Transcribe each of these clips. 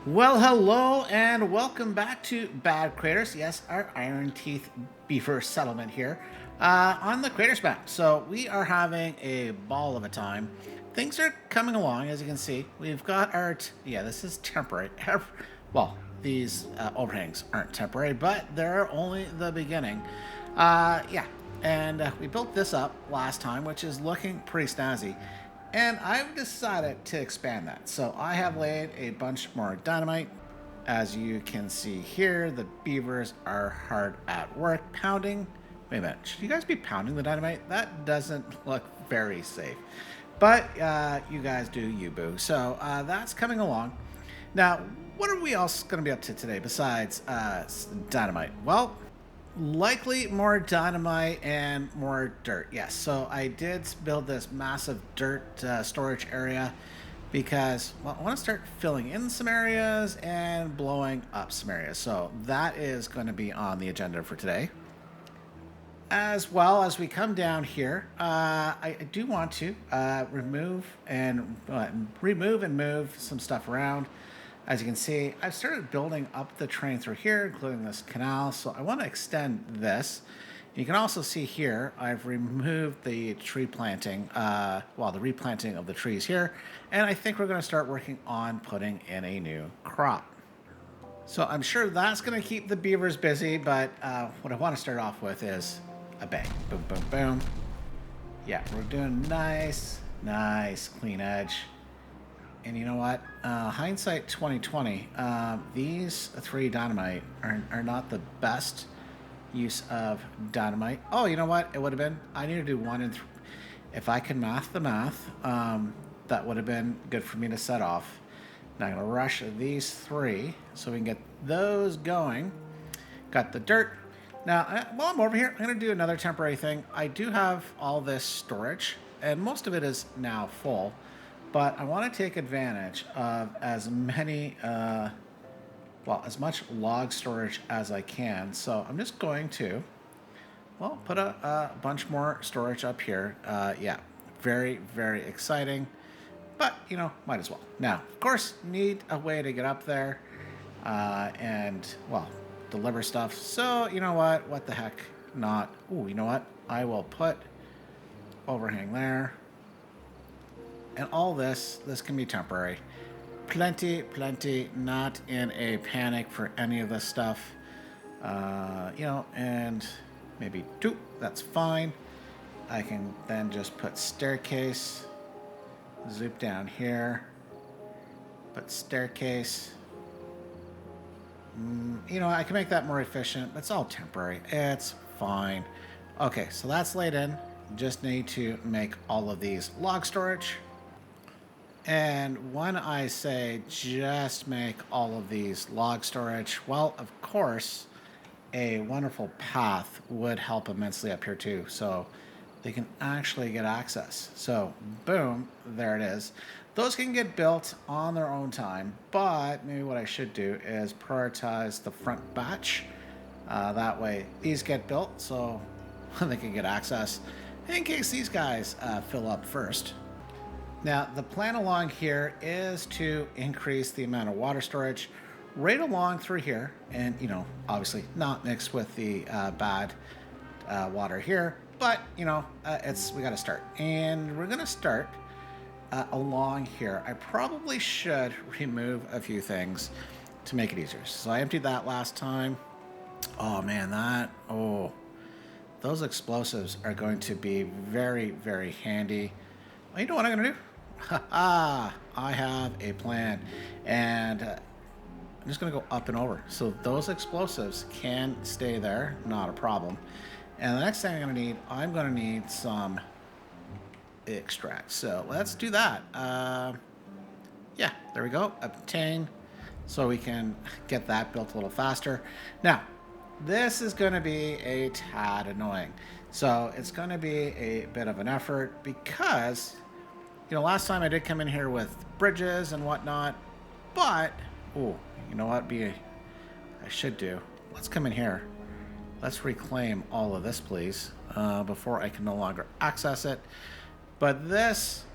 Well, hello and welcome back to Bad Craters. Yes, our Iron Teeth Beaver settlement here on the Craters map. So we are having a ball of a time. Things are coming along, as you can see. We've got our yeah. This is temporary. Well, these overhangs aren't temporary, but they're only the beginning. Yeah, and we built this up last time, which is looking pretty snazzy. And I've decided to expand that. So I have laid a bunch more dynamite. As you can see here, the beavers are hard at work pounding. Wait a minute, should you guys be pounding the dynamite? That doesn't look very safe. But you guys do you, boo. So that's coming along. Now, what are we else going to be up to today besides dynamite? Well, likely more dynamite and more dirt. Yes, so I did build this massive dirt storage area because, well, I want to start filling in some areas and blowing up some areas. So that is going to be on the agenda for today. As well as we come down here, I do want to remove and move some stuff around. As you can see, I've started building up the terrain through here, including this canal, so I want to extend this. You can also see here, I've removed the tree planting, the replanting of the trees here, and I think we're going to start working on putting in a new crop. So I'm sure that's going to keep the beavers busy, but what I want to start off with is a bang. Boom, boom, boom. Yeah, we're doing nice, clean edge. And you know what? Hindsight 2020, these three dynamite are not the best use of dynamite. Oh, you know what? It would have been. I need to do one and three. If I can math the math, that would have been good for me to set off. Now I'm going to rush these three so we can get those going. Got the dirt. Now, while I'm over here, I'm going to do another temporary thing. I do have all this storage, and most of it is now full. But I want to take advantage of as many, as much log storage as I can. So I'm just going to, put a bunch more storage up here. Yeah, very, very exciting. But, might as well. Now, of course, need a way to get up there deliver stuff. So, you know what the heck not. Ooh, you know what? I will put overhang there. And all this can be temporary. Plenty, not in a panic for any of this stuff. And maybe two, that's fine. I can then just put staircase, zoop down here, put staircase. I can make that more efficient. It's all temporary. It's fine. Okay, so that's laid in. Just need to make all of these log storage. And when I say just make all of these log storage, well, of course, a wonderful path would help immensely up here too. So they can actually get access. So boom, there it is. Those can get built on their own time, but maybe what I should do is prioritize the front batch. That way these get built so they can get access in case these guys fill up first. Now, the plan along here is to increase the amount of water storage right along through here. And, obviously not mixed with the bad water here. But, we got to start. And we're going to start along here. I probably should remove a few things to make it easier. So I emptied that last time. Oh, man, those explosives are going to be very, very handy. Well, you know what I'm going to do? I have a plan, and I'm just going to go up and over. So those explosives can stay there, not a problem. And the next thing I'm going to need some extract. So let's do that. Yeah, there we go. Obtain. So we can get that built a little faster. Now, this is going to be a tad annoying. So it's going to be a bit of an effort because last time I did come in here with bridges and whatnot, but, you know what I should do? Let's come in here. Let's reclaim all of this, please, before I can no longer access it. But this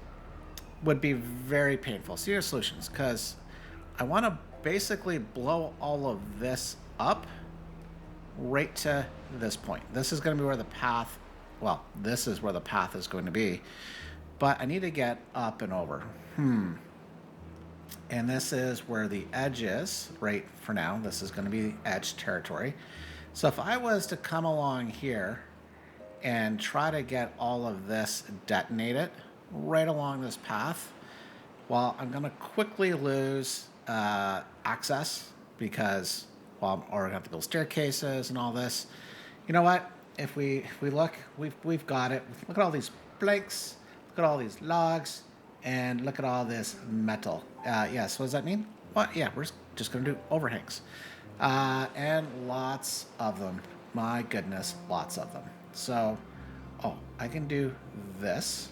would be very painful. Senior Solutions, because I want to basically blow all of this up right to this point. This is going to be where the path, well, this is where the path is going to be. But I need to get up and over. And this is where the edge is, right for now. This is going to be edge territory. So if I was to come along here and try to get all of this detonated right along this path, well, I'm going to quickly lose access because, well, I'm going to have to build staircases and all this. You know what? If we look, we've got it. Look at all these planks. Look at all these logs. And look at all this metal. Yes, what does that mean? What? Yeah, we're just going to do overhangs. And lots of them. My goodness, lots of them. So, oh, I can do this.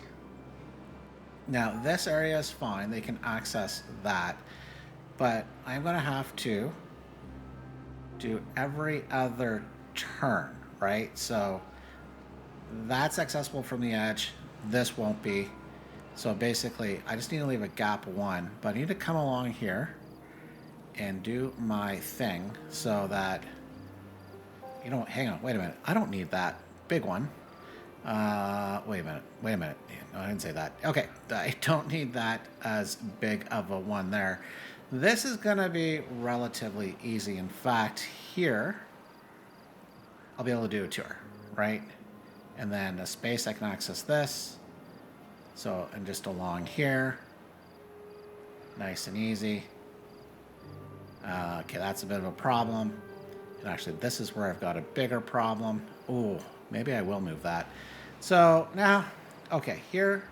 Now, this area is fine. They can access that. But I'm going to have to do every other turn, right? So, that's accessible from the edge. This won't be. So basically, I just need to leave a gap 1, but I need to come along here and do my thing so that, you know, hang on, wait a minute. I don't need that big one. Wait a minute. No, I didn't say that. Okay, I don't need that as big of a one there. This is going to be relatively easy. In fact, here, I'll be able to do a tour, right? And then the space, I can access this. So, and just along here, nice and easy. Okay, that's a bit of a problem. And actually, this is where I've got a bigger problem. Oh, maybe I will move that. So now, okay, here.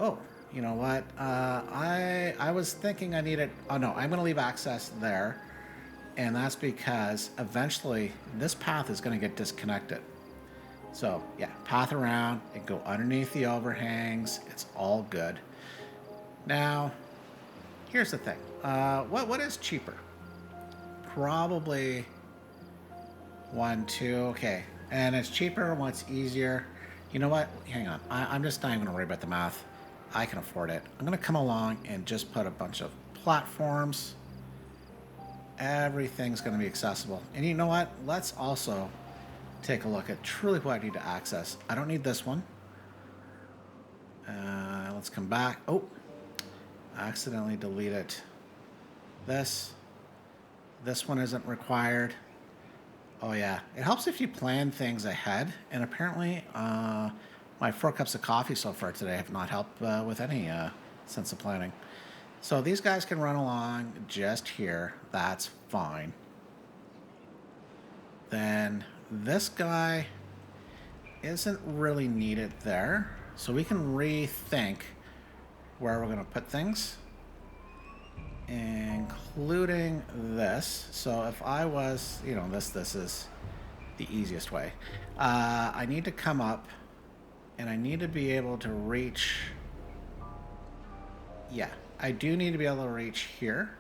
Oh, you know what? I was thinking I needed. Oh no, I'm going to leave access there, and that's because eventually this path is going to get disconnected. So yeah, path around and go underneath the overhangs. It's all good. Now, here's the thing. What is cheaper? Probably 1, 2. Okay, and it's cheaper when it's easier. You know what? Hang on. I'm just not even going to worry about the math. I can afford it. I'm going to come along and just put a bunch of platforms. Everything's going to be accessible. And you know what? Let's also take a look at truly what I need to access. I don't need this one. Let's come back. Oh, I accidentally deleted this. This one isn't required. Oh yeah, it helps if you plan things ahead. And apparently, my 4 cups of coffee so far today have not helped with any sense of planning. So these guys can run along just here. That's fine. Then this guy isn't really needed there. So we can rethink where we're going to put things, including this. So if I was, you know, this is the easiest way. I need to come up and I need to be able to reach. Yeah, I do need to be able to reach here.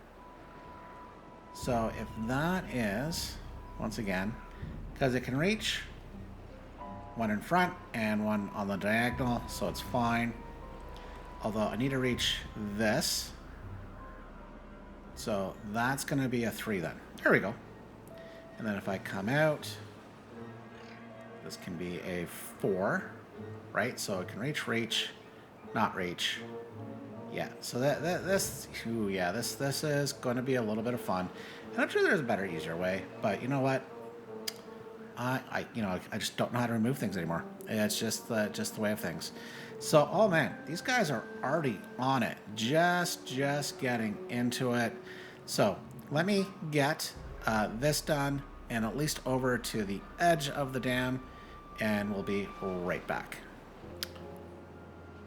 So if that is, once again, because it can reach one in front and one on the diagonal, so it's fine. Although I need to reach this. So that's going to be a 3 then. There we go. And then if I come out, this can be a 4, right? So it can reach, not reach. Yeah, so this is going to be a little bit of fun. And I'm sure there's a better, easier way, but you know what? I just don't know how to remove things anymore. It's just the way of things. So, oh man, these guys are already on it. Just getting into it. So let me get this done and at least over to the edge of the dam, and we'll be right back.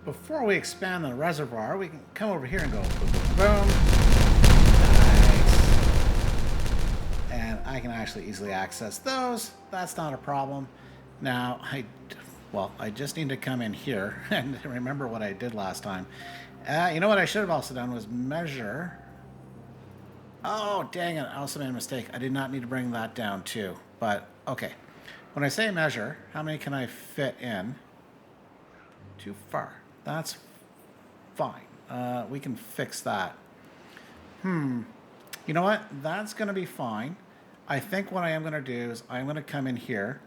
Before we expand the reservoir, we can come over here and go boom, boom, boom. Nice. And I can actually easily access those. That's not a problem. Now, I just need to come in here and remember what I did last time. You know what I should have also done was measure. Oh, dang it. I also made a mistake. I did not need to bring that down too. But, okay. When I say measure, how many can I fit in? Too far. That's fine. We can fix that. You know what? That's going to be fine. I think what I am going to do is I'm going to come in here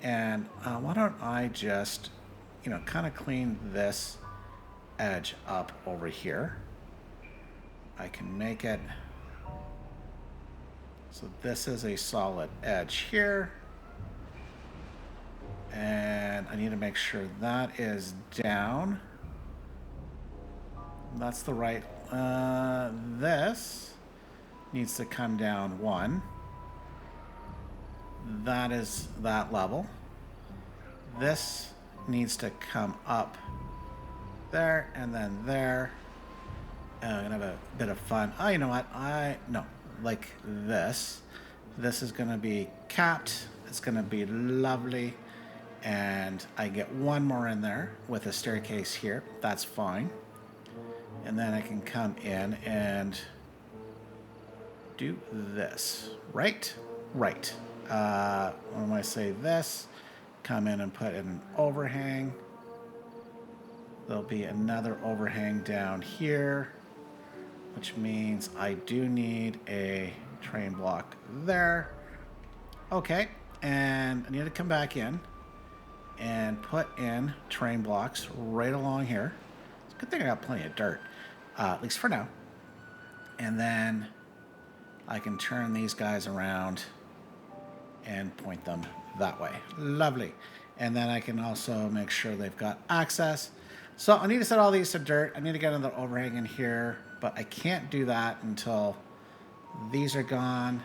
and why don't I just, kind of clean this edge up over here. I can make it so this is a solid edge here. And I need to make sure that is down. That's the right. This needs to come down one. That is that level. This needs to come up there and then there. I'm gonna have a bit of fun. Oh, you know what? No, like this. This is gonna be capped. It's gonna be lovely. And I get one more in there with a staircase here. That's fine. And then I can come in and do this. Right? Right. When I say this, come in and put in an overhang. There'll be another overhang down here, which means I do need a train block there. Okay, and I need to come back in and put in train blocks right along here. It's a good thing I got plenty of dirt, at least for now. And then I can turn these guys around and point them that way. Lovely. And then I can also make sure they've got access. So I need to set all these to dirt. I need to get another overhang in here, but I can't do that until these are gone.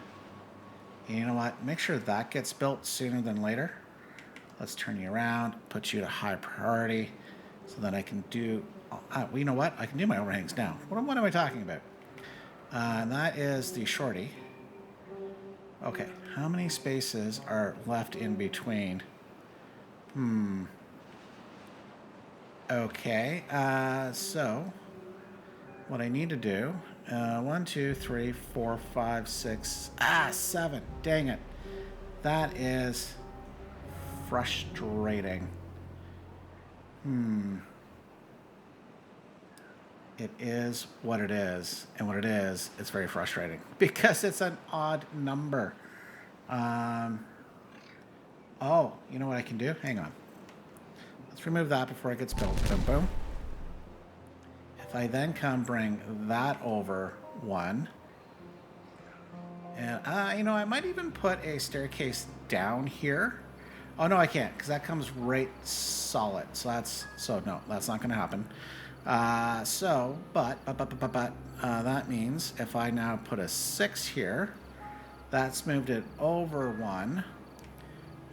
And you know what? Make sure that gets built sooner than later. Let's turn you around, put you to high priority so that I can do, well, you know what? I can do my overhangs now. What am I talking about? And that is the shorty. Okay, how many spaces are left in between? Okay, so what I need to do, 1, 2, 3, 4, 5, 6, 7. Dang it. That is frustrating. It is what it is, and what it is, it's very frustrating because it's an odd number. Oh, you know what I can do? Hang on. Let's remove that before it gets built. Boom, boom. If I then come bring that over one, and I might even put a staircase down here. Oh no, I can't because that comes right solid. So no, that's not going to happen. But that means if I now put a 6 here, that's moved it over 1,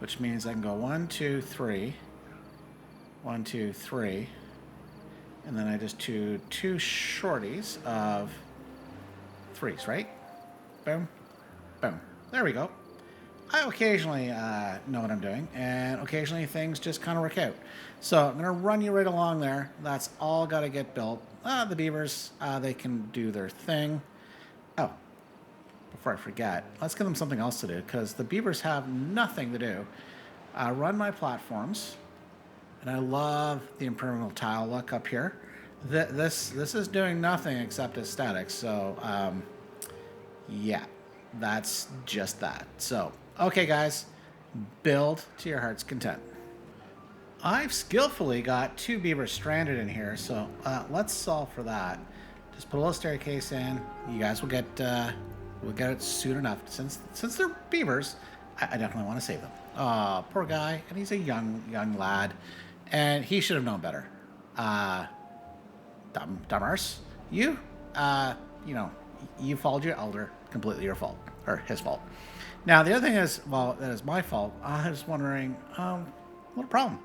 which means I can go 1, 2, 3, 1, 2, 3, and then I just do 2 shorties of 3s, right? Boom, boom. There we go. I occasionally know what I'm doing, and occasionally things just kind of work out. So I'm going to run you right along there. That's all got to get built. The beavers, they can do their thing. Oh, before I forget, let's give them something else to do, because the beavers have nothing to do. Run my platforms, and I love the impermeable tile look up here. This is doing nothing except aesthetics, so yeah, that's just that. So, okay guys, build to your heart's content. I've skillfully got 2 beavers stranded in here, so let's solve for that. Just put a little staircase in. You guys will get it soon enough. Since they're beavers, I definitely want to save them. Oh, poor guy, and he's a young lad, and he should have known better. Dummers, you followed your elder. Completely your fault, or his fault. Now the other thing is, well, that is my fault. I was wondering, what a problem.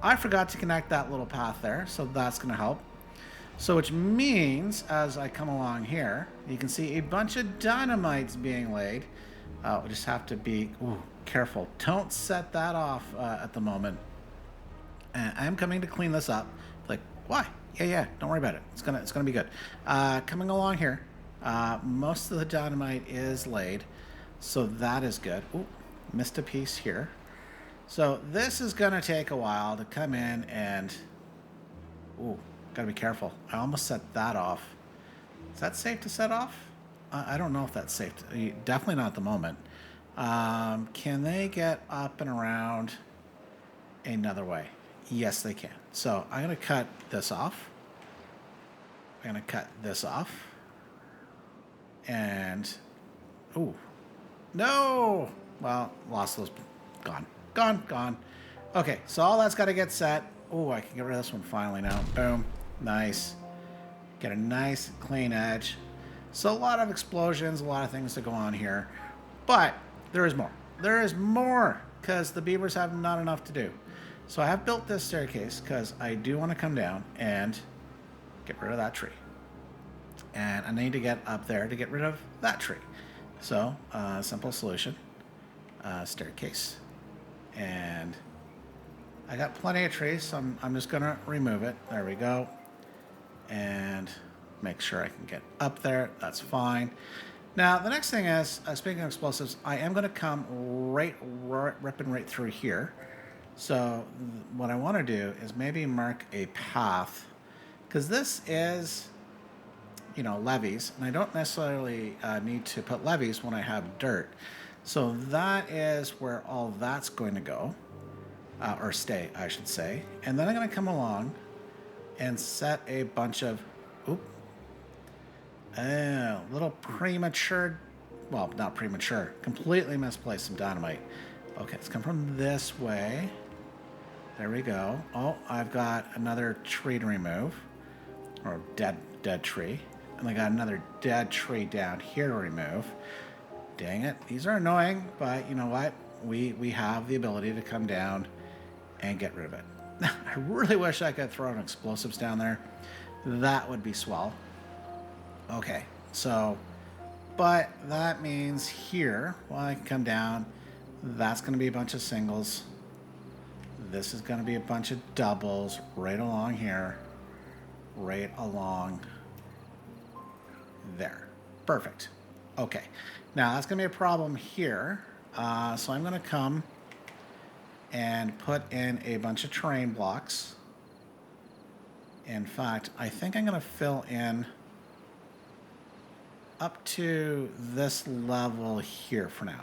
I forgot to connect that little path there, so that's going to help. So which means, as I come along here, you can see a bunch of dynamites being laid. We just have to be careful. Don't set that off at the moment. And I'm coming to clean this up. Like, why? Yeah, don't worry about it. It's gonna be good. Coming along here, most of the dynamite is laid, so that is good. Ooh, missed a piece here. So this is gonna take a while to come in and, gotta be careful. I almost set that off. Is that safe to set off? I don't know if that's safe. Definitely not at the moment. Can they get up and around another way? Yes, they can. So I'm going to cut this off. I'm going to cut this off. And, ooh, no! Well, lost those. Gone. Gone. Gone. Okay, so all that's got to get set. Oh, I can get rid of this one finally now. Boom. Nice. Get a nice, clean edge. So a lot of explosions, a lot of things to go on here. But there is more. There is more because the beavers have not enough to do. So I have built this staircase because I do want to come down and get rid of that tree. And I need to get up there to get rid of that tree. So, simple solution. Staircase. And I got plenty of trees, so I'm just going to remove it. There we go. And make sure I can get up there. That's fine. Now, the next thing is, speaking of explosives, I am going to come ripping right through here. So what I want to do is maybe mark a path, because this is, you know, levees, and I don't necessarily need to put levees when I have dirt. So that is where all that's going to go, or stay, I should say. And then I'm going to come along and set a bunch of, little premature, well, not premature, completely misplaced some dynamite. Okay, let's come from this way. There we go. Oh, I've got another tree to remove, or dead tree. And I got another dead tree down here to remove. Dang it. These are annoying, but you know what? We have the ability to come down and get rid of it. I really wish I could throw in explosives down there. That would be swell. Okay, so, but that means here, well, I can come down. That's going to be a bunch of singles. This is going to be a bunch of doubles right along here. Right along there. Perfect. Okay. Now, that's going to be a problem here. So I'm going to come and put in a bunch of terrain blocks. In fact, I think I'm going to fill in up to this level here for now.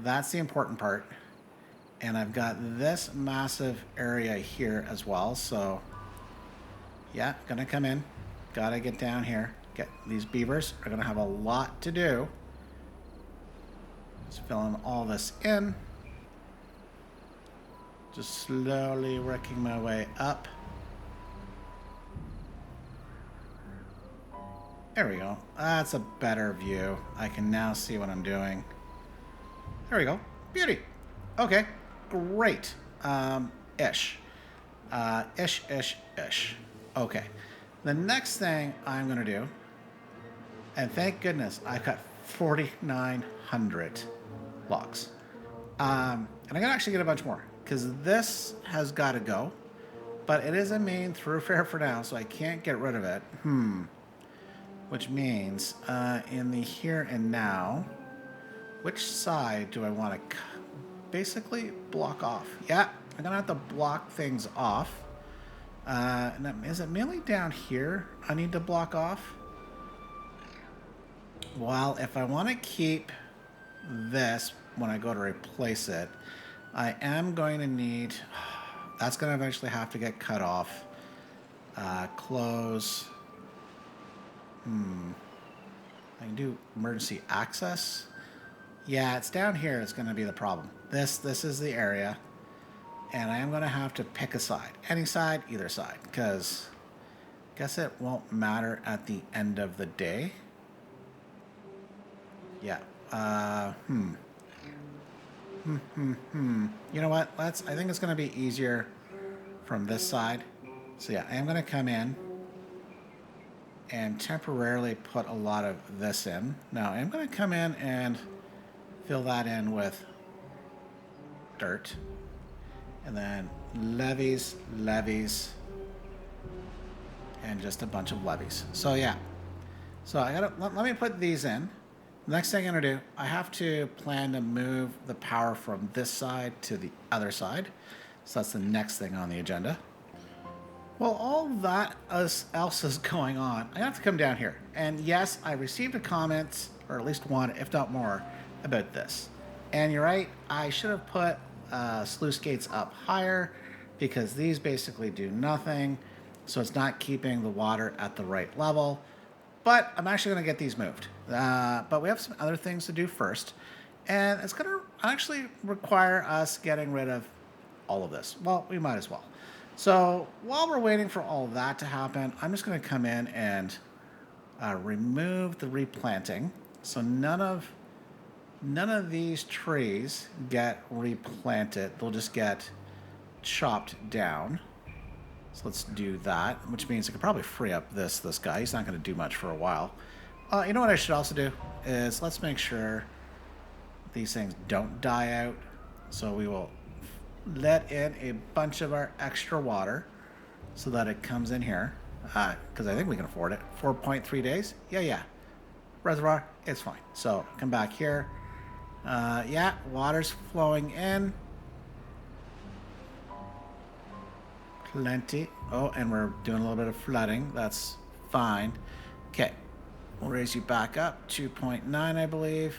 That's the important part. And I've got this massive area here as well. So, yeah, gonna come in. Gotta get down here. These beavers are gonna have a lot to do. Just filling all this in. Just slowly working my way up. There we go. That's a better view. I can now see what I'm doing. There we go. Beauty. Okay. Great. Ish. Ish. Okay. The next thing I'm going to do, and thank goodness I got 4,900 logs. And I'm going to actually get a bunch more, because this has got to go. But it is a main thoroughfare for now, so I can't get rid of it. Which means, in the here and now, which side do I want to basically block off? Yeah, I'm going to have to block things off. Is it mainly down here I need to block off? Well, if I want to keep this when I go to replace it, I am going to need... That's going to eventually have to get cut off. Close... I can do emergency access. Yeah, it's down here. It's going to be the problem. This is the area, and I am going to have to pick a side. Any side, either side, because I guess it won't matter at the end of the day. Yeah. You know what? I think it's going to be easier from this side. So yeah, I am going to come in and temporarily put a lot of this in. Now, I'm going to come in and fill that in with dirt. And then levees, and just a bunch of levees. So, yeah. So, let me put these in. Next thing I'm going to do, I have to plan to move the power from this side to the other side. So, that's the next thing on the agenda. Well, all that else is going on, I have to come down here. And yes, I received a comment, or at least one, if not more, about this. And you're right, I should have put sluice gates up higher because these basically do nothing. So it's not keeping the water at the right level. But I'm actually going to get these moved. But we have some other things to do first. And it's going to actually require us getting rid of all of this. Well, we might as well. So while we're waiting for all of that to happen, I'm just going to come in and remove the replanting. So none of these trees get replanted. They'll just get chopped down. So let's do that, which means I could probably free up this guy. He's not going to do much for a while. You know what I should also do is let's make sure these things don't die out. So we will let in a bunch of our extra water so that it comes in here. Because I think we can afford it. 4.3 days? Yeah. Reservoir, it's fine. So come back here. Yeah, water's flowing in. Plenty. Oh, and we're doing a little bit of flooding. That's fine. Okay. We'll raise you back up. 2.9, I believe.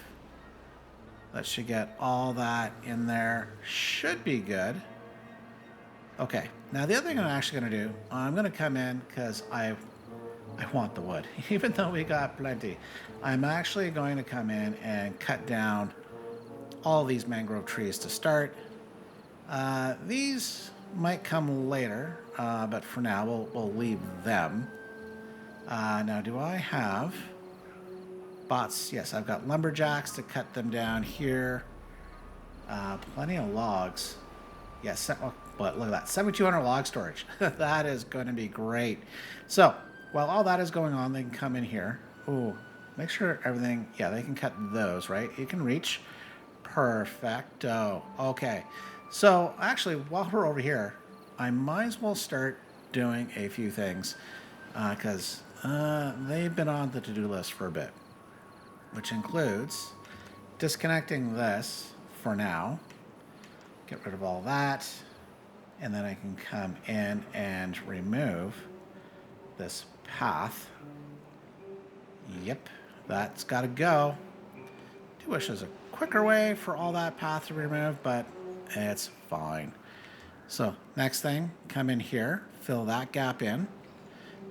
That should get all that in there. Should be good. Okay. Now, the other thing I'm actually going to do, I'm going to come in because I want the wood. Even though we got plenty, I'm actually going to come in and cut down all these mangrove trees to start. These might come later, but for now, we'll leave them. Now, do I have bots? Yes, I've got lumberjacks to cut them down here. Plenty of logs. Yes, but look at that, 7,200 log storage. That is going to be great. So, while all that is going on, they can come in here. Ooh, make sure everything, yeah, they can cut those, right? You can reach. Perfecto. Okay. So, actually, while we're over here, I might as well start doing a few things because they've been on the to-do list for a bit, which includes disconnecting this for now. Get rid of all that. And then I can come in and remove this path. Yep, that's got to go. I do wish there's a quicker way for all that path to remove, but it's fine. So next thing, come in here, fill that gap in.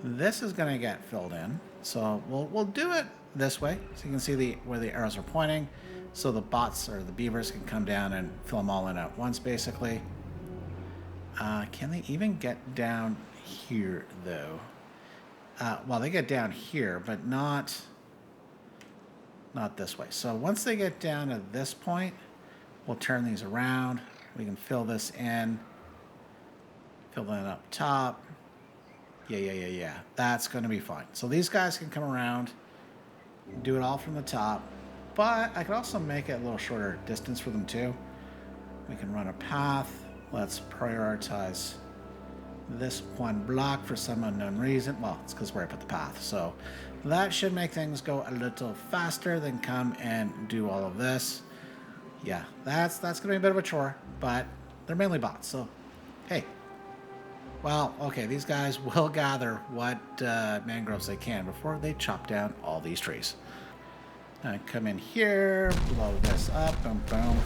This is going to get filled in. So we'll do it this way, so you can see where the arrows are pointing. So the bots or the beavers can come down and fill them all in at once, basically. Can they even get down here, though? Well, they get down here, but not this way. So once they get down to this point, we'll turn these around. We can fill this in. Fill in up top. Yeah. That's going to be fine. So these guys can come around, do it all from the top. But I could also make it a little shorter distance for them, too. We can run a path. Let's prioritize this one block for some unknown reason. Well, it's because where I put the path. So that should make things go a little faster than come and do all of this. Yeah, that's going to be a bit of a chore, but they're mainly bots. So, hey. Well, okay, these guys will gather what mangroves they can before they chop down all these trees. Come in here, blow this up, boom, boom.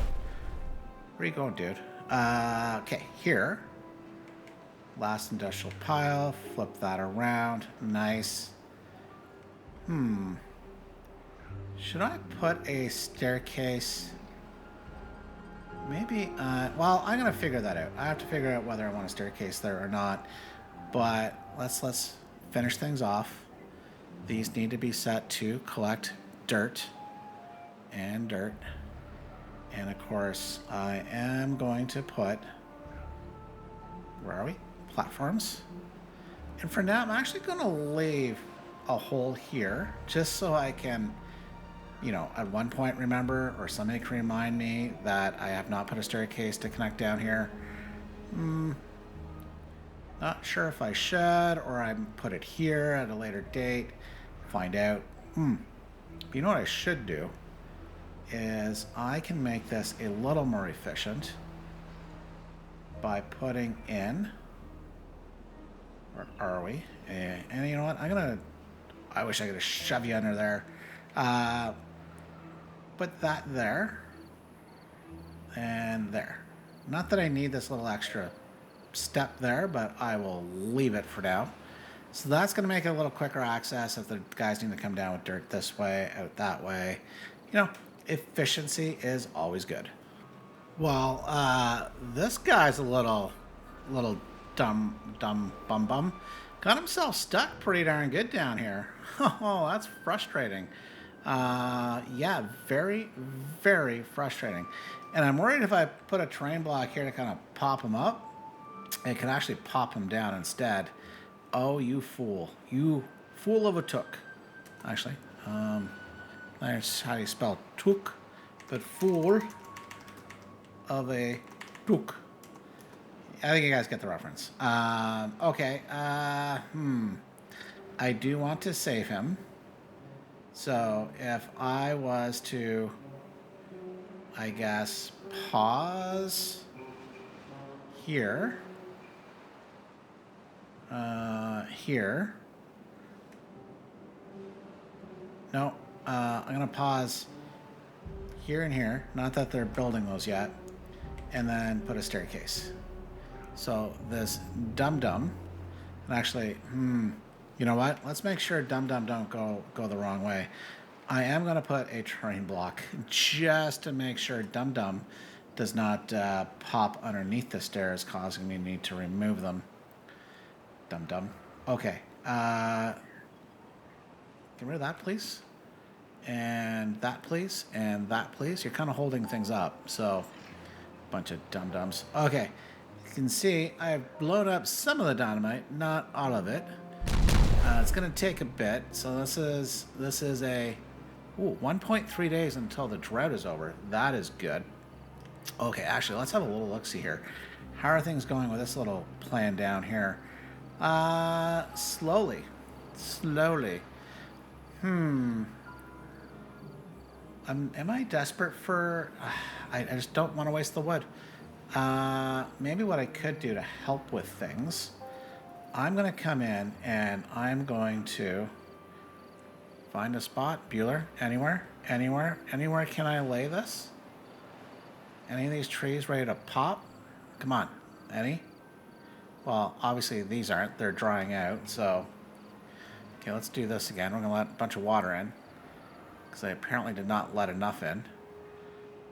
Where are you going, dude? Okay, here. Last industrial pile, flip that around, nice. Should I put a staircase? Maybe, well, I'm going to figure that out. I have to figure out whether I want a staircase there or not. But let's finish things off. These need to be set to collect dirt and dirt. And of course, I am going to put, where are we? Platforms. And for now, I'm actually going to leave a hole here just so I can, you know, at one point remember, or somebody can remind me that I have not put a staircase to connect down here. Not sure if I should, or I put it here at a later date. Find out. You know what I should do is I can make this a little more efficient by putting in, Where are we? And you know what? I wish I could have shoved you under there. Put that there. And there. Not that I need this little extra step there, but I will leave it for now. So that's going to make it a little quicker access if the guys need to come down with dirt this way, out that way. You know, efficiency is always good. Well, this guy's a little dumb bum. Got himself stuck pretty darn good down here. Oh, that's frustrating. Yeah, very, very frustrating. And I'm worried if I put a terrain block here to kind of pop him up, it could actually pop him down instead. Oh, you fool. You fool of a took. Actually, that's how you spell took, but fool of a took. I think you guys get the reference. Okay. I do want to save him. So if I was to, I guess, pause here. Here. No, I'm going to pause here and here. Not that they're building those yet. And then put a staircase. So this dum-dum, and actually, you know what? Let's make sure dum-dum don't go the wrong way. I am going to put a terrain block just to make sure dum-dum does not pop underneath the stairs, causing me to need to remove them. Dum-dum. Okay. Get rid of that, please. And that, please. And that, please. You're kind of holding things up, so bunch of dum-dums. Okay. You can see I've blown up some of the dynamite, not all of it. It's going to take a bit. So this is a 1.3 days until the drought is over. That is good. Okay, actually, let's have a little look-see here. How are things going with this little plan down here? Slowly. Am I desperate for... I just don't want to waste the wood. Maybe what I could do to help with things, I'm going to come in and I'm going to find a spot. Bueller, anywhere can I lay this? Any of these trees ready to pop? Come on, any? Well, obviously these aren't. They're drying out, so... Okay, let's do this again. We're going to let a bunch of water in, because I apparently did not let enough in.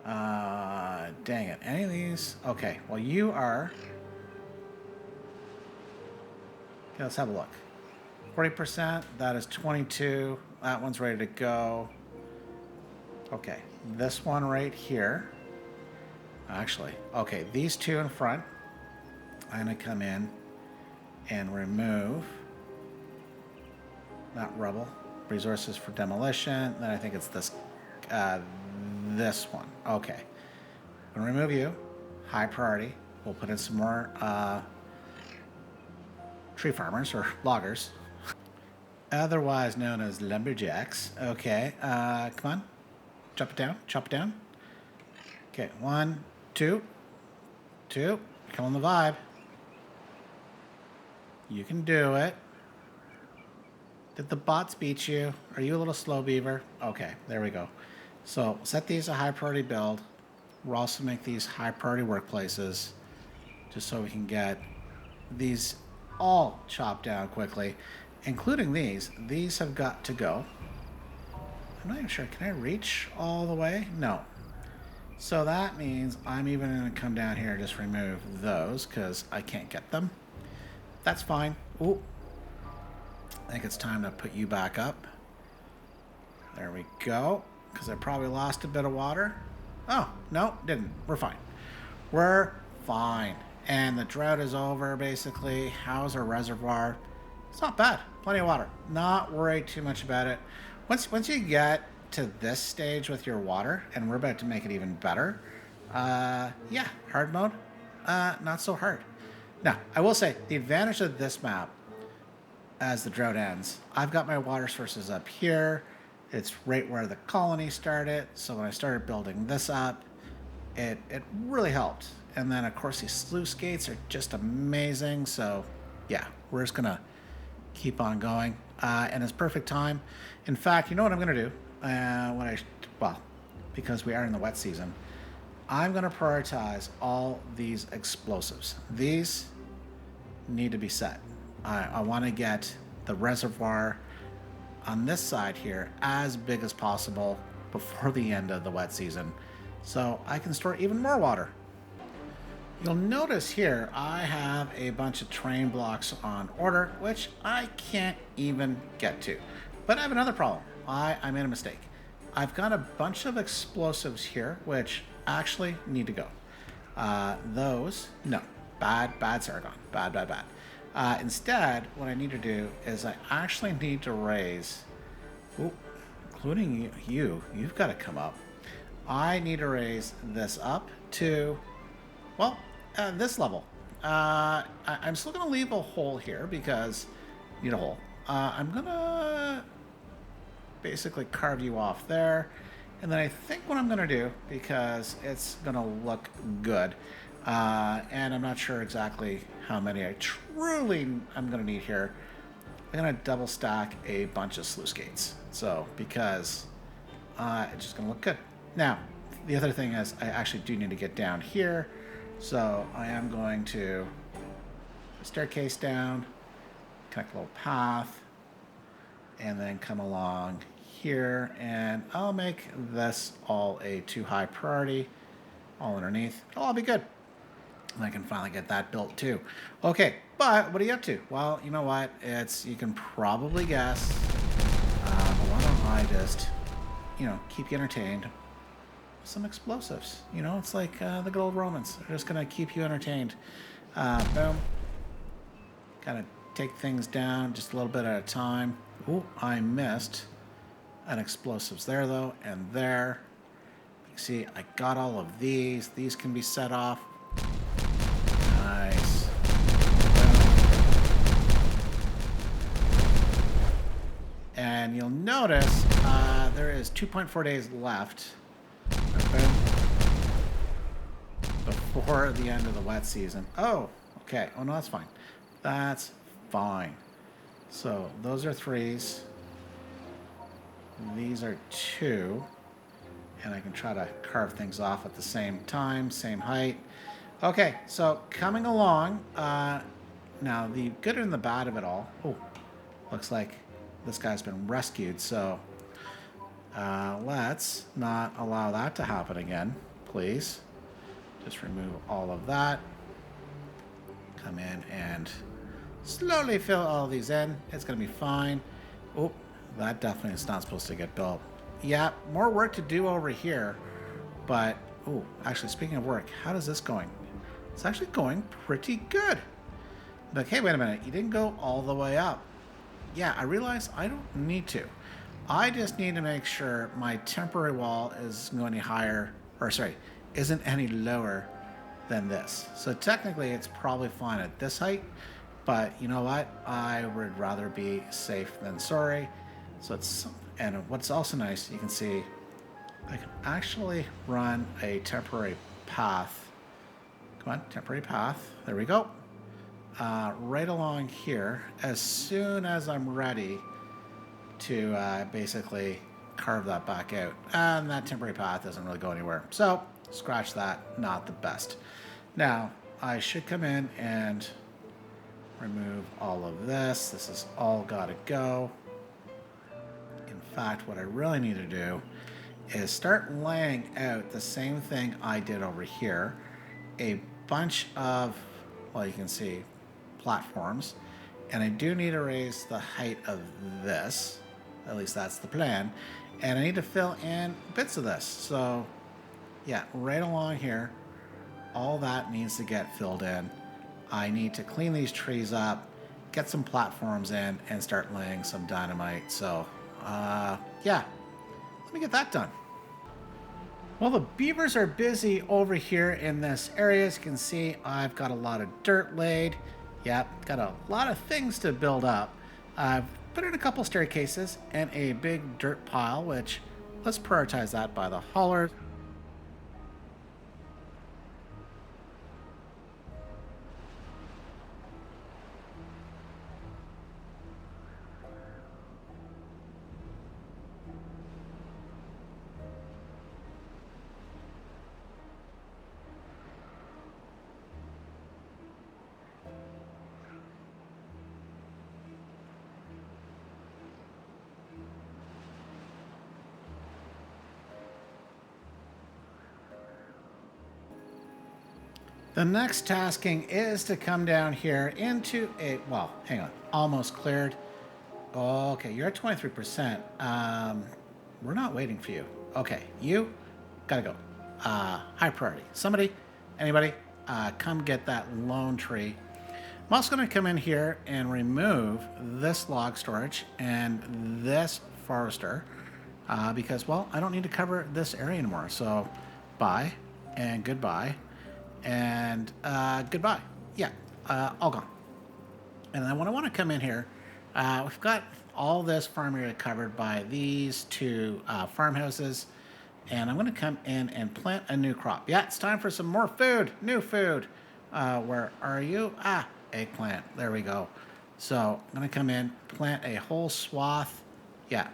Dang it. Any of these? Okay, well, you are... Okay, let's have a look. 40%, that is 22. That one's ready to go. Okay, this one right here. Actually, okay, these two in front. I'm going to come in and remove that rubble. Resources for demolition. Then I think it's this one. Okay. I'm going to remove you. High priority. We'll put in some more tree farmers or loggers. Otherwise known as lumberjacks. Okay. Come on. Chop it down. Okay. 1, 2. Killing the vibe. You can do it. Did the bots beat you? Are you a little slow, beaver? Okay, there we go. So set these a high priority build. We'll also make these high priority workplaces just so we can get these all chopped down quickly, including these. These have got to go. I'm not even sure. Can I reach all the way? No. So that means I'm even going to come down here and just remove those because I can't get them. That's fine. Ooh. I think it's time to put you back up. There we go. Because I probably lost a bit of water. Oh, no, didn't. We're fine. We're fine. And the drought is over, basically. How's our reservoir? It's not bad. Plenty of water. Not worried too much about it. Once you get to this stage with your water, and we're about to make it even better, yeah, hard mode, not so hard. Now, I will say, the advantage of this map, as the drought ends, I've got my water sources up here. It's right where the colony started. So when I started building this up, it really helped. And then, of course, these sluice gates are just amazing. So, yeah, we're just gonna keep on going. And it's perfect time. In fact, you know what I'm gonna do? Well, because we are in the wet season, I'm gonna prioritize all these explosives. These need to be set. I want to get the reservoir on this side here as big as possible before the end of the wet season, so I can store even more water. You'll notice here I have a bunch of terrain blocks on order, which I can't even get to. But I have another problem. I made a mistake. I've got a bunch of explosives here, which actually need to go. Those, no. Bad Sargon. Bad. Instead, what I need to do is I actually need to raise, including you've got to come up. I need to raise this up to, well, this level. I'm still going to leave a hole here because I need a hole. I'm going to basically carve you off there. And then I think what I'm going to do, because it's going to look good, and I'm not sure exactly how many I'm going to need here, I'm going to double stack a bunch of sluice gates. So, because it's just going to look good. Now, the other thing is I actually do need to get down here. So I am going to staircase down, connect a little path, and then come along here, and I'll make this all a too high priority, all underneath. It'll all be good. And I can finally get that built too. Okay, but what are you up to? Well, you know what? You can probably guess. But why don't I just, keep you entertained. Some explosives. It's like the good old Romans. They're just going to keep you entertained. Boom. Kind of take things down just a little bit at a time. Ooh, I missed an explosives there, though, and there. You can see I got all of these. These can be set off. Nice. And you'll notice there is 2.4 days left before the end of the wet season. Oh, okay. Oh, no, that's fine. That's fine. So those are 3s. These are 2. And I can try to carve things off at the same time, same height. Okay, so coming along. Now, the good and the bad of it all. Oh, looks like this guy's been rescued. So let's not allow that to happen again, please. Just remove all of that. Come in and slowly fill all these in. It's going to be fine. Oh, that definitely is not supposed to get built. Yeah, more work to do over here. But, oh, actually, speaking of work, how is this going? It's actually going pretty good. But, hey, wait a minute. You didn't go all the way up. Yeah, I realize I don't need to. I just need to make sure my temporary wall isn't any higher, or sorry, isn't any lower than this. So technically it's probably fine at this height, but you know what? I would rather be safe than sorry. And what's also nice, you can see I can actually run a temporary path. Come on, temporary path. There we go. Right along here, as soon as I'm ready to basically carve that back out. And that temporary path doesn't really go anywhere. So, scratch that, not the best. Now, I should come in and remove all of this. This has all got to go. In fact, what I really need to do is start laying out the same thing I did over here. A bunch of, well, you can see, platforms. And I do need to raise the height of this. At least that's the plan. And I need to fill in bits of this. So, yeah, right along here, all that needs to get filled in. I need to clean these trees up, get some platforms in, and start laying some dynamite. So, yeah, let me get that done. Well, the beavers are busy over here in this area. As you can see, I've got a lot of dirt laid. Yep, got a lot of things to build up. I've put in a couple staircases and a big dirt pile, which let's prioritize that by the haulers. The next tasking is to come down here into a, well, hang on, almost cleared. Okay, you're at 23%. We're not waiting for you. Okay, you gotta go. High priority. Somebody, anybody, come get that lone tree. I'm also gonna come in here and remove this log storage and this forester because, well, I don't need to cover this area anymore. So, bye and goodbye and goodbye. Yeah, all gone. And then when I want to come in here, we've got all this farm area covered by these two farmhouses. And I'm going to come in and plant a new crop. Yeah, it's time for some more food, new food. Where are you? Ah, eggplant. There we go. So I'm going to come in, plant a whole swath. Yeah.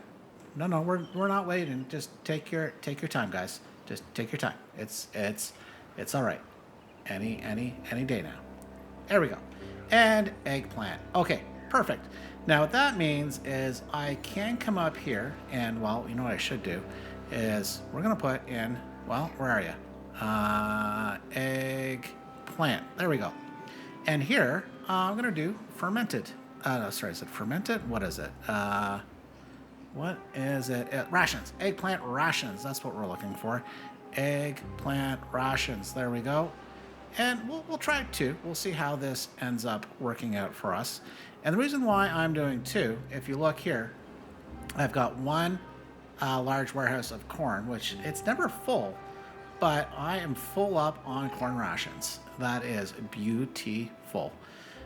No, we're not waiting. Just take your time, guys. Just take your time. It's all right. Any day now. There we go. And eggplant. Okay, perfect. Now what that means is I can come up here and, well, you know what I should do is we're going to put in, well, where are you? Eggplant. There we go. And here I'm going to do fermented. No, sorry, is it fermented? What is it? What is it? Rations. Eggplant rations. That's what we're looking for. Eggplant rations. There we go. And we'll try it too. We'll see how this ends up working out for us. And the reason why I'm doing two, if you look here, I've got one large warehouse of corn, which it's never full, but I am full up on corn rations. That is beautiful.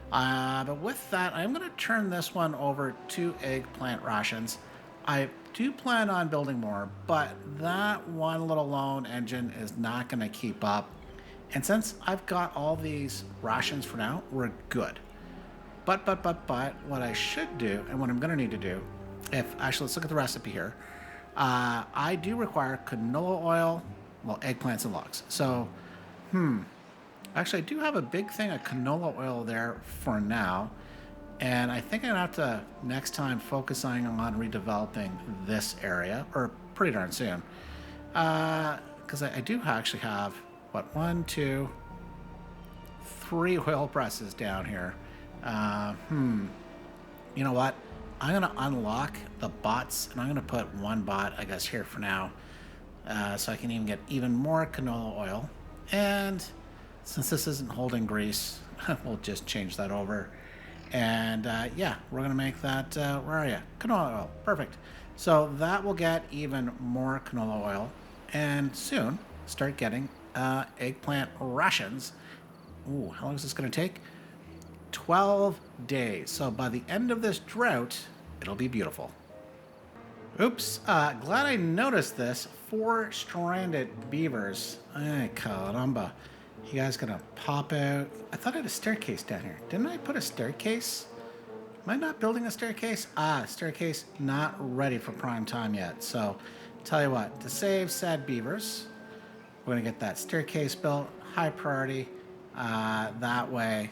But with that, I'm going to turn this one over to eggplant rations. I do plan on building more, but that one little lone engine is not going to keep up. And since I've got all these rations for now, we're good. But what I should do, and what I'm going to need to do, actually, let's look at the recipe here. I do require canola oil, well, eggplants and logs. So, actually, I do have a big thing of canola oil there for now. And I think I'm going to have to, next time, focusing on redeveloping this area, or pretty darn soon. Because I do actually have, what, 1, 2, 3 oil presses down here. You know what? I'm going to unlock the bots, and I'm going to put one bot, I guess, here for now. So I can even get even more canola oil. And since this isn't holding grease, we'll just change that over. And yeah, we're going to make that, where are you? Canola oil. Perfect. So that will get even more canola oil. And soon start getting eggplant rations. Ooh, how long is this going to take? 12 days. So by the end of this drought, it'll be beautiful. Oops. Glad I noticed this. 4 stranded beavers. Ay, caramba. You guys gonna pop out? I thought I had a staircase down here. Didn't I put a staircase? Am I not building a staircase? Staircase not ready for prime time yet. So, tell you what, to save sad beavers, we're gonna get that staircase built, high priority. That way,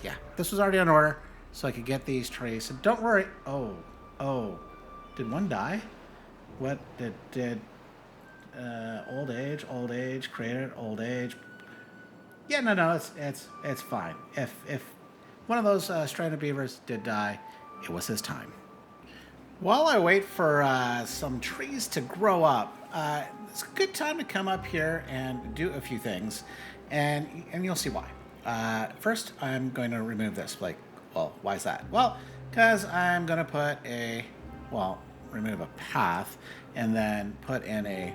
yeah, this was already on order, so I could get these trees. So don't worry. Oh, did one die? What did old age created old age? Yeah, no, it's fine. If one of those stranded beavers did die, it was his time. While I wait for some trees to grow up, it's a good time to come up here and do a few things, and you'll see why. First, I'm going to remove this. Like, well, why is that? Well, because I'm going to remove a path, and then put in a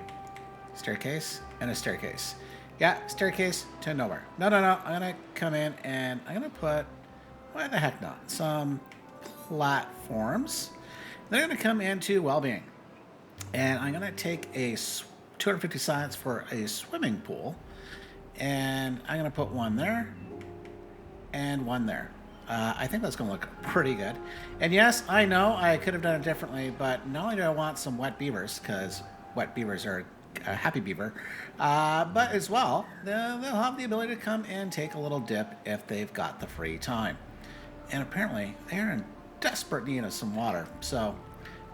staircase and a staircase. Yeah, staircase to nowhere. No. I'm going to come in and I'm going to put, why the heck not, some platforms. They're going to come into well-being. And I'm going to take a 250 sides for a swimming pool. And I'm going to put one there and one there. I think that's going to look pretty good. And yes, I know I could have done it differently, but not only do I want some wet beavers, because wet beavers are a happy beaver, but as well, they'll have the ability to come and take a little dip if they've got the free time. And apparently, they're in desperate need of some water. So,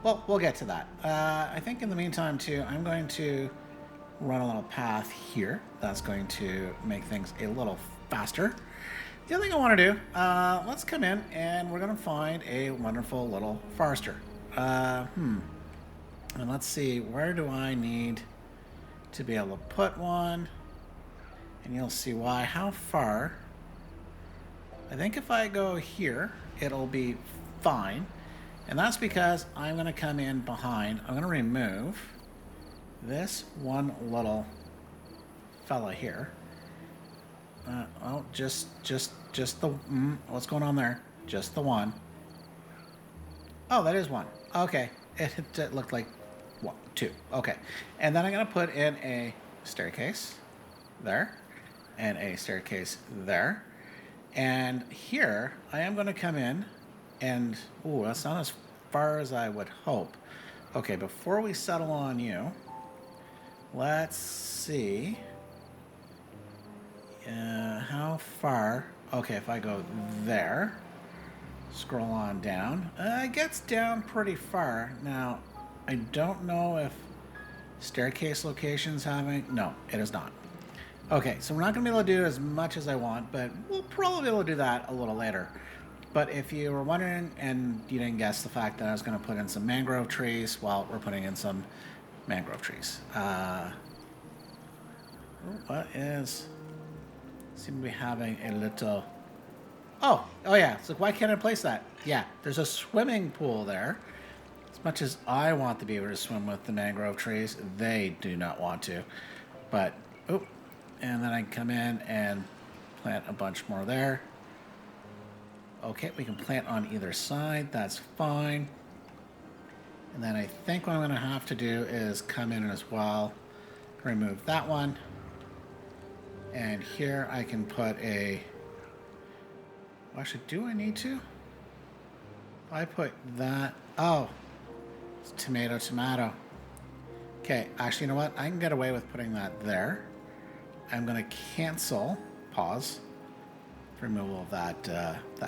well, we'll get to that. I think in the meantime, too, I'm going to run a little path here. That's going to make things a little faster. The other thing I want to do, let's come in and we're going to find a wonderful little forester. And let's see, where do I need to be able to put one? And you'll see why. How far? I think if I go here, it'll be fine. And that's because I'm going to come in behind. I'm going to remove this one little fella here. Just the, what's going on there? Just the one. Oh, that is one. Okay. It looked like one, two. Okay. And then I'm going to put in a staircase there and a staircase there. And here I am going to come in and, ooh, that's not as far as I would hope. Okay, before we settle on you, let's see. How far? Okay, if I go there, scroll on down, it gets down pretty far. Now, I don't know if staircase locations having, no, it is not. Okay, so we're not going to be able to do as much as I want, but we'll probably be able to do that a little later. But if you were wondering and you didn't guess the fact that I was going to put in some mangrove trees, well, we're putting in some mangrove trees. What is... Seem to be having a little... Oh yeah. So why can't I place that? Yeah, there's a swimming pool there. As much as I want the beaver to swim with the mangrove trees, they do not want to. But, and then I can come in and plant a bunch more there. Okay, we can plant on either side. That's fine. And then I think what I'm going to have to do is come in as well, remove that one. And here I can put a... Actually, do I need to? If I put that... Oh, it's tomato, tomato. Okay, actually, you know what? I can get away with putting that there. I'm going to cancel, pause, removal of that,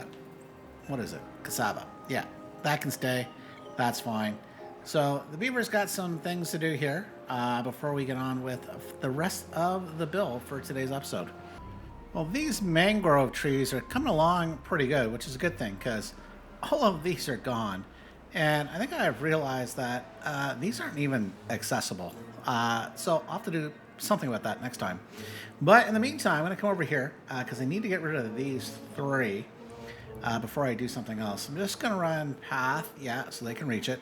what is it? Cassava. Yeah, that can stay. That's fine. So the beaver's got some things to do here before we get on with the rest of the build for today's episode. Well, these mangrove trees are coming along pretty good, which is a good thing because all of these are gone. And I think I've realized that these aren't even accessible. So I'll have to do something about that next time. But in the meantime, I'm going to come over here because I need to get rid of these three before I do something else. I'm just going to run path, yeah, so they can reach it.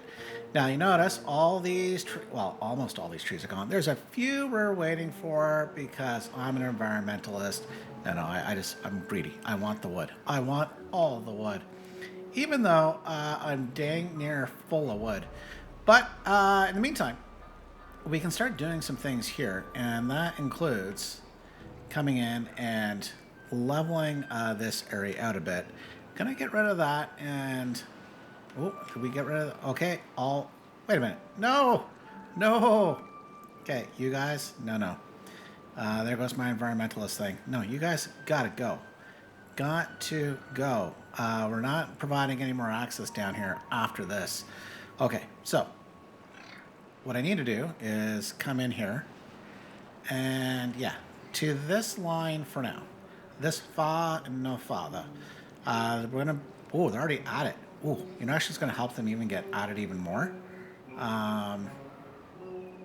Now, you notice all these, well, almost all these trees are gone. There's a few we're waiting for because I'm an environmentalist. No, I'm greedy. I want the wood. I want all the wood. Even though I'm dang near full of wood. But in the meantime, we can start doing some things here. And that includes coming in and leveling this area out a bit. Can I get rid of that? And, did we get rid of the, okay, wait a minute. No. Okay, you guys, no. There goes my environmentalist thing. No, you guys gotta go. Got to go. We're not providing any more access down here after this. Okay, so what I need to do is come in here and yeah, to this line for now. This far and no farther. We're gonna, they're already at it. You know, actually it's gonna help them even get at it even more.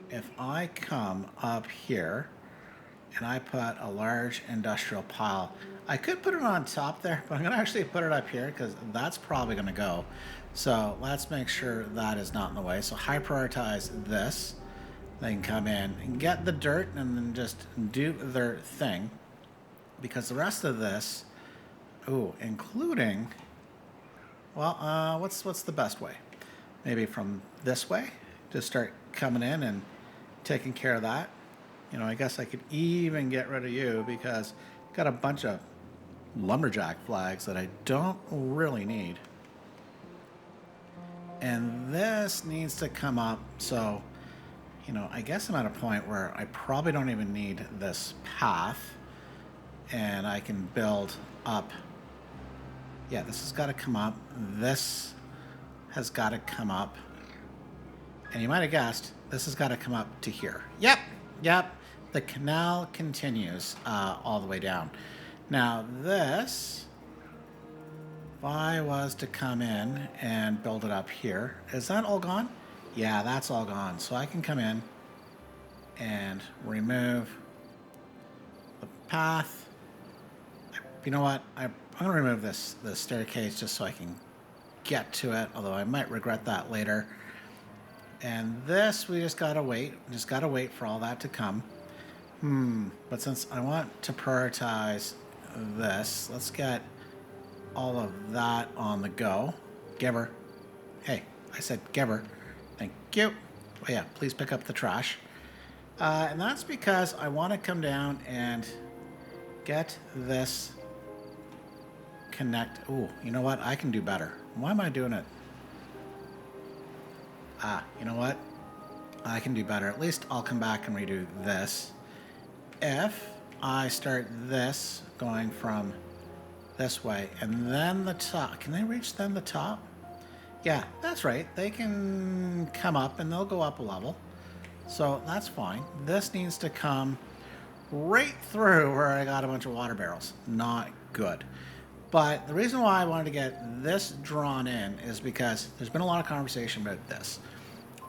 If I come up here and I put a large industrial pile, I could put it on top there, but I'm gonna actually put it up here because that's probably gonna go. So let's make sure that is not in the way. So high prioritize this. They can come in and get the dirt and then just do their thing. Because the rest of this, including, well, what's the best way? Maybe from this way, just start coming in and taking care of that. You know, I guess I could even get rid of you because I've got a bunch of lumberjack flags that I don't really need. And this needs to come up, so, you know, I guess I'm at a point where I probably don't even need this path. And I can build up. Yeah, this has got to come up. This has got to come up. And you might have guessed, this has got to come up to here. Yep. The canal continues all the way down. Now this, if I was to come in and build it up here, is that all gone? Yeah, that's all gone. So I can come in and remove the path. You know what? I'm going to remove this staircase just so I can get to it, although I might regret that later. And this, we just gotta wait. Just gotta wait for all that to come. But since I want to prioritize this, let's get all of that on the go. Giver. Hey, I said giver. Thank you. Oh yeah, please pick up the trash. And that's because I want to come down and get this connect. Ooh, you know what? I can do better. Why am I doing it? You know what? I can do better. At least I'll come back and redo this. If I start this going from this way and then the top, can they reach then the top? Yeah, that's right. They can come up and they'll go up a level. So that's fine. This needs to come right through where I got a bunch of water barrels. Not good. But the reason why I wanted to get this drawn in is because there's been a lot of conversation about this.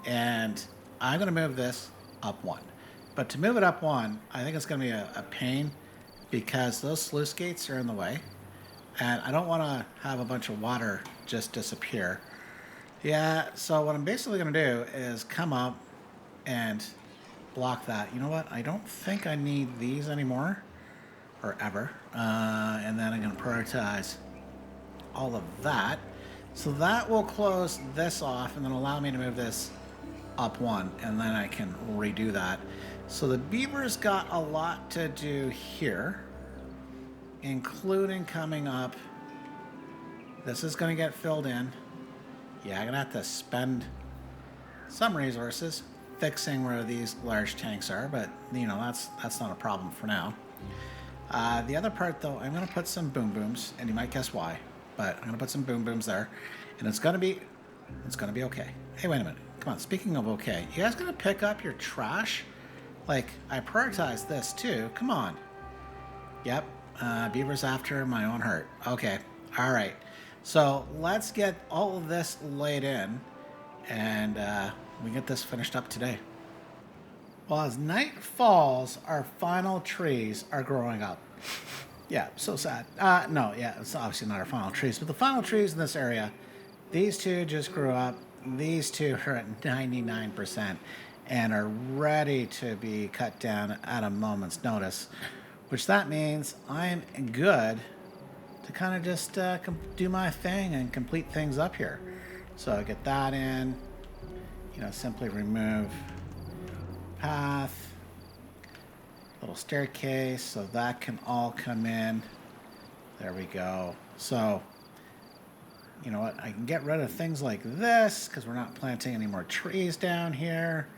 And I'm going to move this up one. But to move it up one, I think it's going to be a pain because those sluice gates are in the way. And I don't want to have a bunch of water just disappear. Yeah, so what I'm basically going to do is come up and block that. You know what? I don't think I need these anymore. Or ever. And then I'm going to prioritize all of that. So that will close this off and then allow me to move this up one. And then I can redo that. So the beavers got a lot to do here, including coming up. This is going to get filled in. Yeah, I'm going to have to spend some resources fixing where these large tanks are. But, you know, that's not a problem for now. The other part, though, I'm going to put some boom booms, and you might guess why, but I'm going to put some boom booms there, and it's going to be okay. Hey, wait a minute. Come on, speaking of okay, you guys going to pick up your trash? Like, I prioritized this, too. Come on. Yep, beavers after my own heart. Okay, all right. So let's get all of this laid in, and we get this finished up today. Well, as night falls, our final trees are growing up. Yeah, so sad. No, yeah, it's obviously not our final trees, but the final trees in this area, these two just grew up. These two are at 99% and are ready to be cut down at a moment's notice, which that means I'm good to kind of just do my thing and complete things up here. So I get that in, you know, simply remove path, little staircase, so that can all come in. There we go. So, you know what? I can get rid of things like this because we're not planting any more trees down here.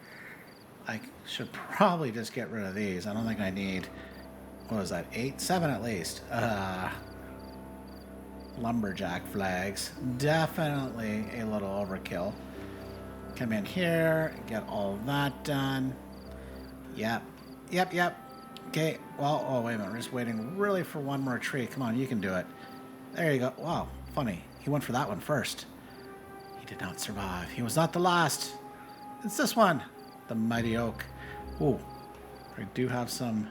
I should probably just get rid of these. I don't think I need, what was that, 8? 7 at least. Lumberjack flags. Definitely a little overkill. Come in here, get all that done. Yep. Okay, well, oh, wait a minute. We're just waiting really for one more tree. Come on, you can do it. There you go. Wow, funny. He went for that one first. He did not survive. He was not the last. It's this one. The mighty oak. Ooh, I do have some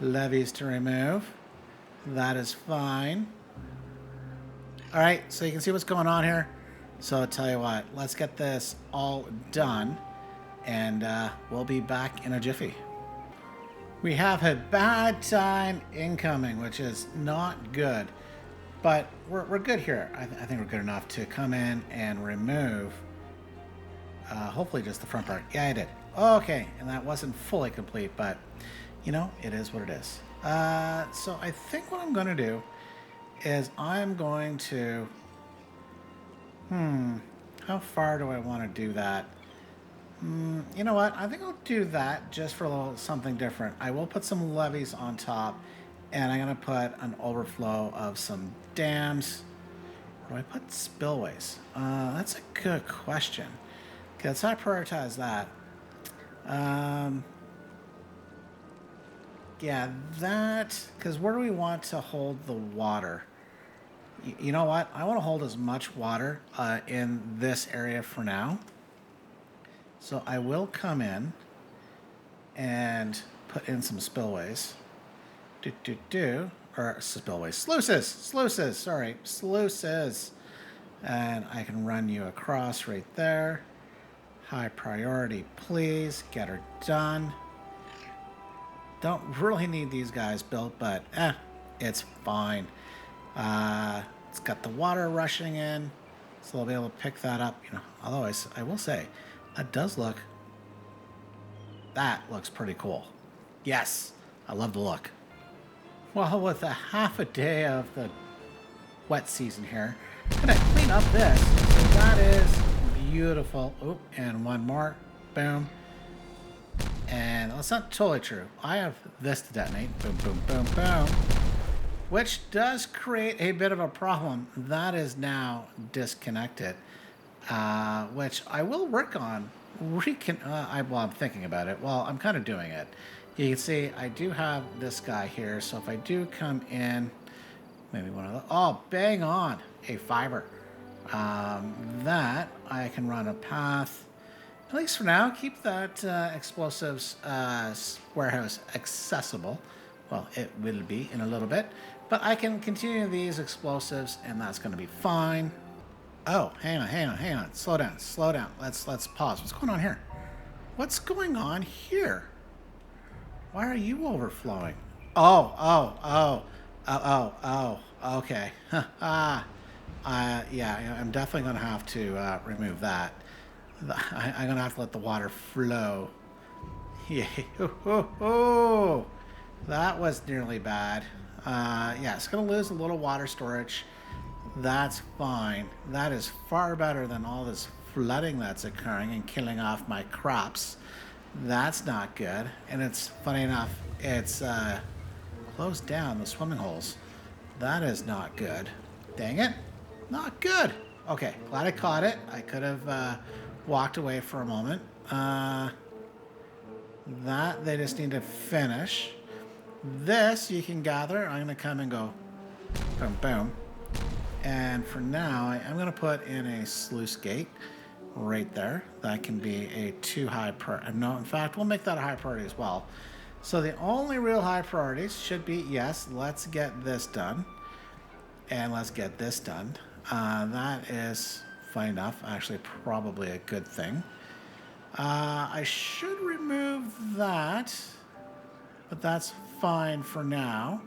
levees to remove. That is fine. All right, so you can see what's going on here. So I'll tell you what, let's get this all done, and we'll be back in a jiffy. We have a bad time incoming, which is not good, but we're good here. I think we're good enough to come in and remove, hopefully just the front part. Yeah, I did. Okay, and that wasn't fully complete, but, you know, it is what it is. So I think what I'm going to do is I'm going to... how far do I want to do that? You know what? I think I'll do that just for a little something different. I will put some levees on top, and I'm going to put an overflow of some dams. Or do I put spillways? That's a good question. Okay, let's not prioritize that. Yeah, that, because where do we want to hold the water? You know what? I want to hold as much water in this area for now. So I will come in and put in some spillways. Or spillways. Sluices, sorry. Sluices. And I can run you across right there. High priority, please. Get her done. Don't really need these guys built, but it's fine. It's got the water rushing in, so I'll be able to pick that up. Although I will say, that looks pretty cool. Yes, I love the look. Well, with a half a day of the wet season here, I'm gonna clean up this. So that is beautiful. Oop, and one more. Boom. And that's not totally true. I have this to detonate. Boom, boom, boom, boom. Which does create a bit of a problem. That is now disconnected. Which I will work on. I'm thinking about it. Well, I'm kind of doing it. You can see I do have this guy here. So if I do come in, maybe one of the... Oh, bang on. A fiber. That I can run a path. At least for now, keep that explosives warehouse accessible. Well, it will be in a little bit. But I can continue these explosives, and that's going to be fine. Oh, hang on. Slow down. Let's pause. What's going on here? What's going on here? Why are you overflowing? Oh. Okay. Yeah, I'm definitely going to have to remove that. I'm going to have to let the water flow. Yeah. That was nearly bad. Yeah, it's going to lose a little water storage. That's fine. That is far better than all this flooding that's occurring and killing off my crops. That's not good. And it's funny enough, it's closed down the swimming holes. That is not good. Dang it. Not good. Okay, glad I caught it. I could have walked away for a moment. That they just need to finish. This you can gather. I'm going to come and go boom, boom. And for now, I'm going to put in a sluice gate right there. That can be a too high priority. No, in fact, we'll make that a high priority as well. So the only real high priorities should be, yes, let's get this done. And let's get this done. That is fine enough. Actually, probably a good thing. I should remove that. But that's fine for now.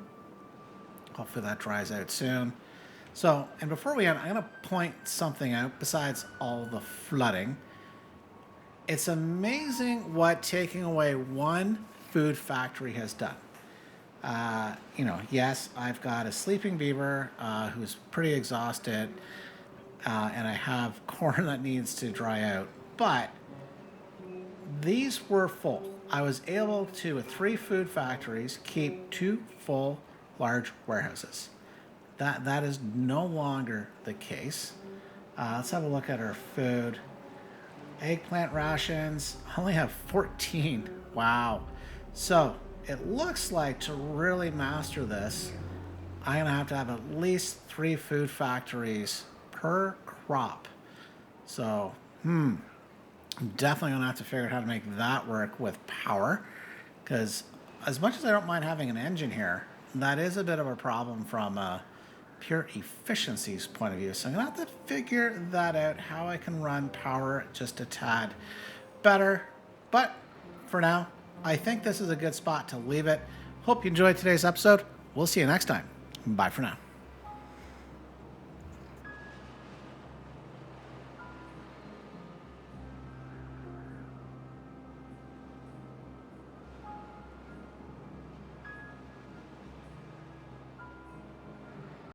Hopefully that dries out soon. So, and before we end, I'm going to point something out besides all the flooding. It's amazing what taking away one food factory has done. Yes, I've got a sleeping beaver who's pretty exhausted, and I have corn that needs to dry out. But these were full. I was able to, with 3 food factories, keep 2 full large warehouses. That is no longer the case. Let's have a look at our food. Eggplant rations, I only have 14. Wow. So it looks like to really master this, I'm gonna have at least 3 food factories per crop. So, I'm definitely gonna have to figure out how to make that work with power, because as much as I don't mind having an engine here, that is a bit of a problem from a pure efficiencies point of view. So I'm gonna have to figure that out, how I can run power just a tad better. But for now, I think this is a good spot to leave it. Hope you enjoyed today's episode. We'll see you next time. Bye for now.